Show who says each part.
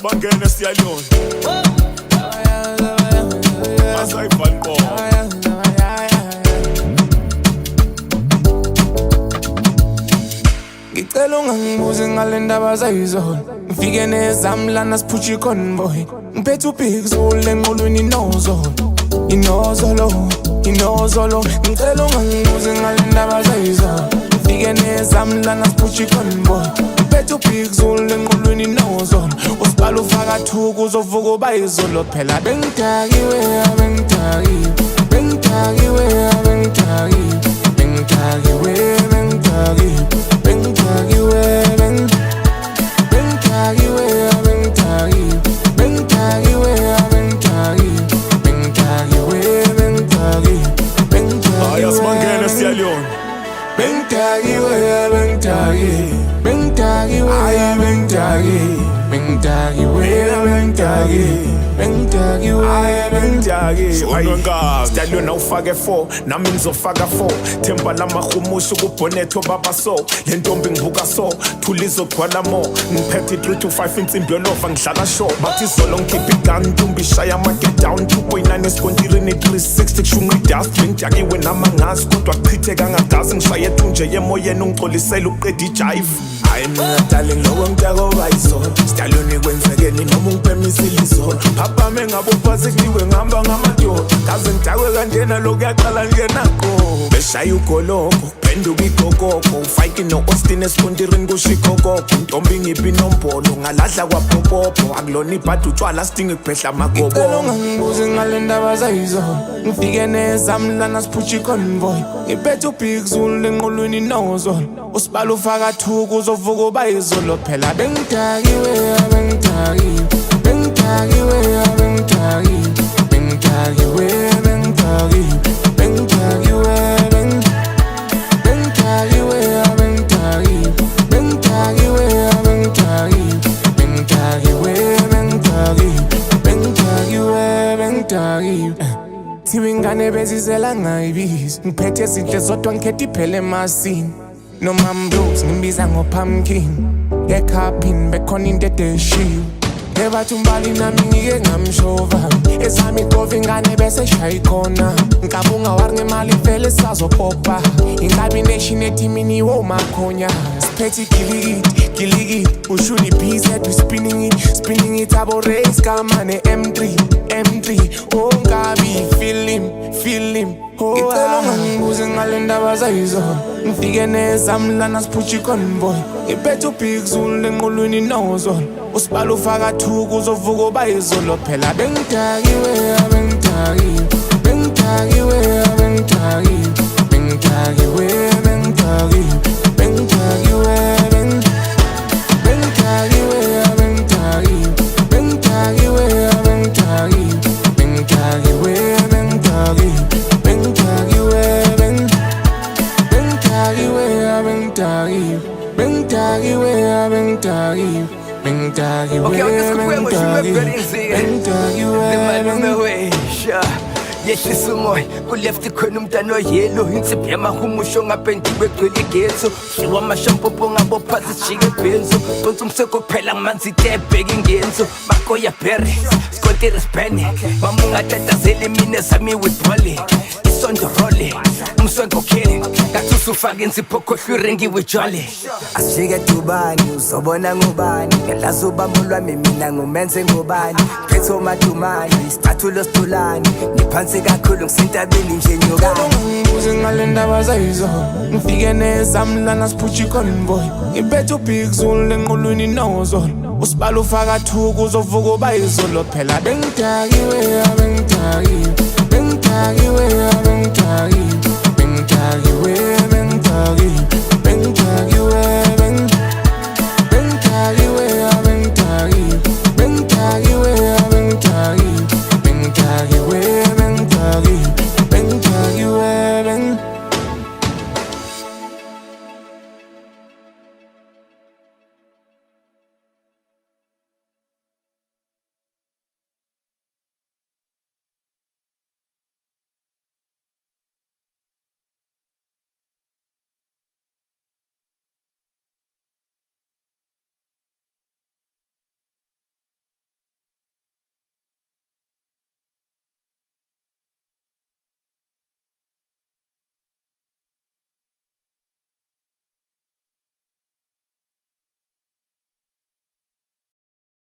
Speaker 1: Asbangene siyalona Asayibhalbo
Speaker 2: Ngicela ungangibuzi ngale ndaba zayizolo ngifike nezami lana siphutsha iconvoy ngiphethe ubig zulu enqolweni inozolo ngicela ungangibuzi ngale ndaba zayizolo ngifike nezami lana siphutsha iconvoy ngiphethe ubig zulu enqolweni inozolo usibhala ufaka thuku uzovuka uba izolo phela bengidakiwe
Speaker 1: Asbangene siyalona Stallion awufake 4 nami ngizofaka 4 Themba lamahumusha kubonetho baba so le ntombi ngibuka so thula izogcwala mo ngiphethe 3 to 5 insimbi yolova ngidlala show bathi izolo ngikhipha igun ntombi shaya ama-get down 2.9 eskontirini 360 kushunqa idust bengidakiwe namangazi kodwa kuchithe kangadazi ngishaye thunje yemoyeni ungixolisela uqeda ijive hayi mina darling loko ngitako bayizolo Stallion kwenzekeni noma ungiphemisa izolo papa mengabo phasikiwe ngihamba ngamadoda kaze ngidakwe kanjena lokhu yaqala njenakho beshaya ugoloko phenduka igokoko ufayiki no-Austin eskontirini kushikokoko intombi ngiphi inombolo ngalahla kwapopopo akulona ibhadi utshwala sidinga kuphehla amagobo
Speaker 2: ngicela ungangibuzi ngale ndaba zayizolo ngifike nezami lana siphutsha iconvoy ngiphethe ubig zulu enqolweni inozolo usibhala ufaka thuku uzovuka uba izolo phela bengidakiwe Thibingane bezizela ngayibizi ngiphethe izinhle zodwa ngikhethe iphele emasini Nomam Blues ngimbiza ngopumpkin ekhapini bekhona into edeshiwe ebathi umbali nami ngike ngamshova ezami igova ingane bese shaya ikhona ngikabunga wari ngemali vele sazopopa ingabination etimini womakhonya siphethe gilikidi ushuni BZ we spinning it abo race kamane M3 oh ngabi feel him ngicela ungangibuzi ngale ndaba zayizolo ngifike nezami lana siphutsha iconvoy ngiphethe ubig zulu enqolweni inozolo usibhala ufaka thuku uzovuka uba izolo phela bengidakiwe
Speaker 3: yehlisa umoya kulefti khona umntana oyelo insiphi yamahumusho ngapendiwe gcwele igetho shiwa amashampopo ngabophasi sijike ebhenzo donsa umseko kuphela ngamanzi itebheka ingenzo makoya berry skontiri spanic mama ungatatazeli mina sami with Polly isondorole umswenko killing ngathi usufaka insipho khohlwa iringi wijwale
Speaker 4: asijike dubani uzobona ngubani ngelazi ubambo lwami mina ngumenze ngubani phethe omadumani isicathulo sidulani niphansi kakhulu ngisentabeni nje nyokani
Speaker 2: ungangibuzi ngale ndaba zayizolo ngifike nezami lana siphutsha iconvoy ngiphethe ubig zulu enqolweni inozolo usibhala ufaka thuku uzovuka uba izolo phela bengidakiwe